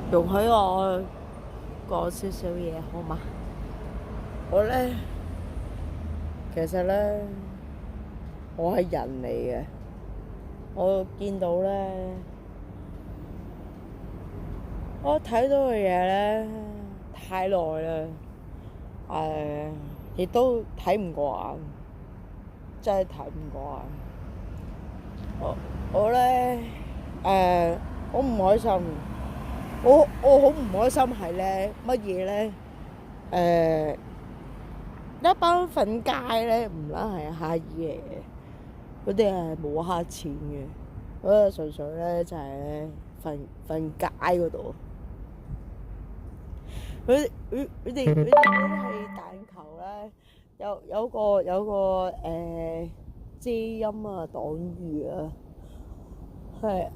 容許我講少少嘢好嗎？我咧，其實咧，我係人嚟嘅。我見到咧，我睇到嘅嘢咧太耐啦，亦都睇唔過眼，真係睇唔過眼。我咧，好唔開心。我好唔開心係咧乜嘢咧？誒、一班瞓街咧，唔撚係乞兒嚟嘅，嗰啲係冇黑錢嘅，嗰個純粹咧就係咧瞓街嗰度。佢哋係彈球咧，有個遮陰啊擋雨啊，係